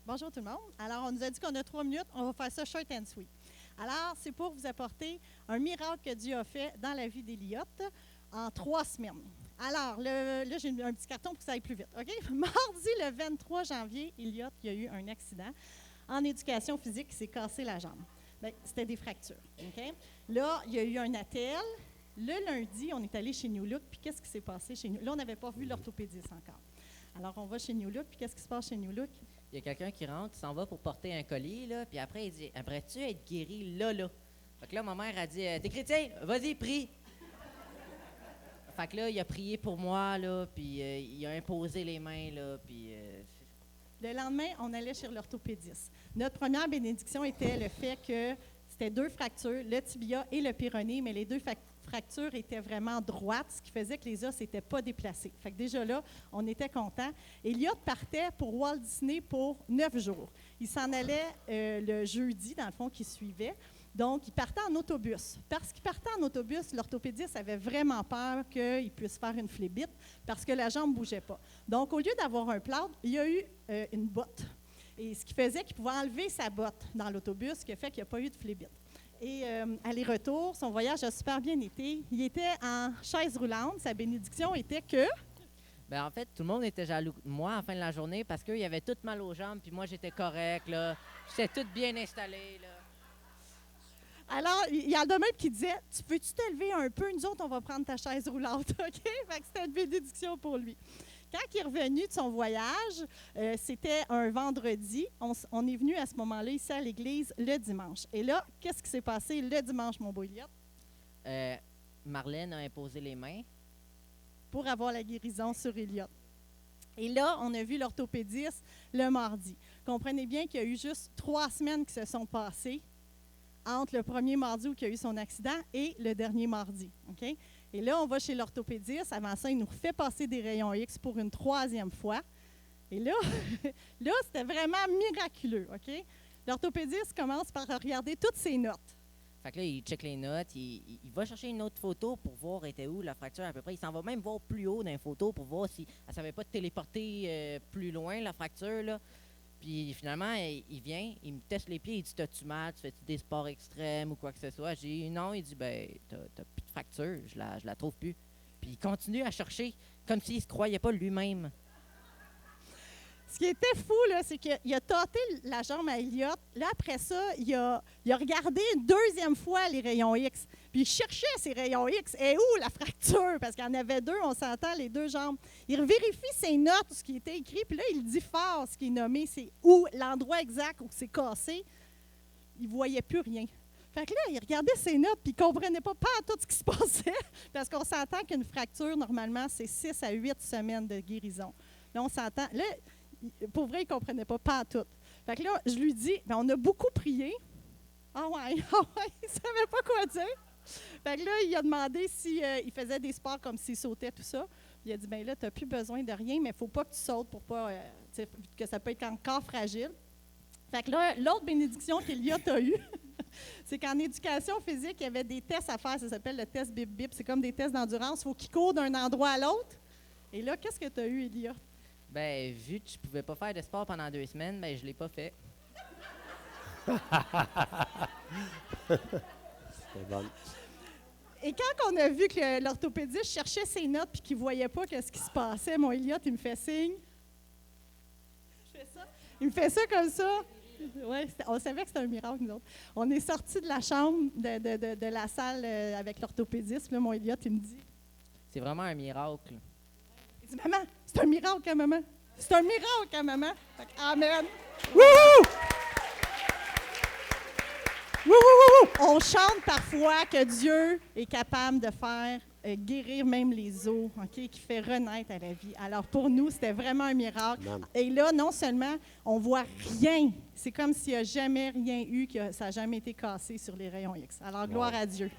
Bonjour tout le monde. Alors, on nous a dit qu'on a 3 minutes. On va faire ça short and sweet. Alors, c'est pour vous apporter un miracle que Dieu a fait dans la vie d'Éliotte en 3 semaines. Alors, là, j'ai un petit carton pour que ça aille plus vite. OK? Mardi, le 23 janvier, Éliotte, il y a eu un accident en éducation physique qui s'est cassé la jambe. Bien, c'était des fractures. OK? Là, il y a eu un attel. Le lundi, on est allé chez New Look. Puis, qu'est-ce qui s'est passé chez New Look? Là, on n'avait pas vu l'orthopédiste encore. Alors, on va chez New Look. Puis, qu'est-ce qui se passe chez New Look? Il y a quelqu'un qui rentre, il s'en va pour porter un colis, là, puis après, il dit « Aimerais-tu être guéri là, là? » Fait que là, ma mère a dit « T'es chrétien? Vas-y, prie! » Fait que là, il a prié pour moi, là, puis il a imposé les mains, là, puis... Le lendemain, on allait chez l'orthopédiste. Notre première bénédiction était le fait que c'était 2 fractures, le tibia et le péroné, mais les 2 fractures étaient vraiment droites, ce qui faisait que les os n'étaient pas déplacés. Fait que déjà là, on était contents. Éliotte partait pour Walt Disney pour 9 jours. Il s'en allait le jeudi, dans le fond, qui suivait. Donc, il partait en autobus. Parce qu'il partait en autobus, l'orthopédiste avait vraiment peur qu'il puisse faire une phlébite parce que la jambe ne bougeait pas. Donc, au lieu d'avoir un plâtre, il y a eu une botte. Et ce qui faisait qu'il pouvait enlever sa botte dans l'autobus, ce qui a fait qu'il n'y a pas eu de phlébite. Et aller-retour, son voyage a super bien été. Il était en chaise roulante. Sa bénédiction était que... Ben en fait, tout le monde était jaloux de moi à la fin de la journée parce qu'il y avait tout mal aux jambes, puis moi, j'étais correct, là. J'étais tout bien installé, là. Alors, il y en a même qui disaient, « Tu peux-tu t'élever un peu? Nous autres, on va prendre ta chaise roulante. » OK? Fait que c'était une bénédiction pour lui. Quand il est revenu de son voyage, c'était un vendredi. On est venu à ce moment-là ici à l'église le dimanche. Et là, qu'est-ce qui s'est passé le dimanche, mon beau Éliotte? Marlène a imposé les mains. Pour avoir la guérison sur Éliotte. Et là, on a vu l'orthopédiste le mardi. Comprenez bien qu'il y a eu juste 3 semaines qui se sont passées entre le premier mardi où il a eu son accident et le dernier mardi. OK? Et là, on va chez l'orthopédiste. Avant ça, il nous refait passer des rayons X pour une 3e fois. Et là, là, c'était vraiment miraculeux. OK? L'orthopédiste commence par regarder toutes ses notes. Fait que là, il check les notes, il va chercher une autre photo pour voir était où la fracture à peu près. Il s'en va même voir plus haut dans les photos pour voir si elle ne savait pas téléporter plus loin, la fracture, là. Puis finalement, il vient, il me teste les pieds, il dit « T'as-tu mal? Tu fais-tu des sports extrêmes ou quoi que ce soit? » J'ai dit « Non. » Il dit « Ben, t'as plus de fracture, je la trouve plus. » Puis il continue à chercher, comme s'il ne se croyait pas lui-même. Ce qui était fou, là, c'est qu'il a tâté la jambe à Éliotte. Là, après ça, il a regardé une 2e fois les rayons X. Puis il cherchait ces rayons X. Et où la fracture? Parce qu'il y en avait 2, on s'entend, les 2 jambes. Il vérifie ses notes, ce qui était écrit. Puis là, il dit fort, ce qui est nommé, c'est où, l'endroit exact où c'est cassé. Il ne voyait plus rien. Fait que là, il regardait ses notes, puis il ne comprenait pas tout ce qui se passait. Parce qu'on s'entend qu'une fracture, normalement, c'est 6 à 8 semaines de guérison. Là, on s'entend. Là, pour vrai, il ne comprenait pas tout. Fait que là, je lui dis, ben, on a beaucoup prié. Ah ouais, il ne savait pas quoi dire. Fait que là, il a demandé s'il faisait des sports comme s'il sautait, tout ça. Il a dit, ben là, tu n'as plus besoin de rien, mais il ne faut pas que tu sautes pour pas, que ça peut être encore fragile. Fait que là, l'autre bénédiction qu'Éliotte a eue, c'est qu'en éducation physique, il y avait des tests à faire. Ça s'appelle le test bip-bip. C'est comme des tests d'endurance. Il faut qu'il court d'un endroit à l'autre. Et là, qu'est-ce que tu as eu, Éliotte? Ben, vu que je pouvais pas faire de sport pendant 2 semaines, ben je l'ai pas fait. C'est bon. Et quand on a vu que l'orthopédiste cherchait ses notes et qu'il ne voyait pas ce qui se passait, mon Éliotte, il me fait signe. Je fais ça. Il me fait ça comme ça. Ouais, on savait que c'était un miracle, nous autres. On est sortis de la chambre, de la salle avec l'orthopédiste. Puis là, mon Éliotte, il me dit... C'est vraiment un miracle. Il dit, « Maman, c'est un miracle, hein, maman? C'est un miracle, hein, maman? » Fait que, amen. Wouhou! Wouhou! On chante parfois que Dieu est capable de faire guérir même les os, okay, qui fait renaître à la vie. Alors, pour nous, c'était vraiment un miracle. Amen. Et là, non seulement, on voit rien. C'est comme s'il n'y a jamais rien eu, que ça n'a jamais été cassé sur les rayons X. Alors, gloire à Dieu.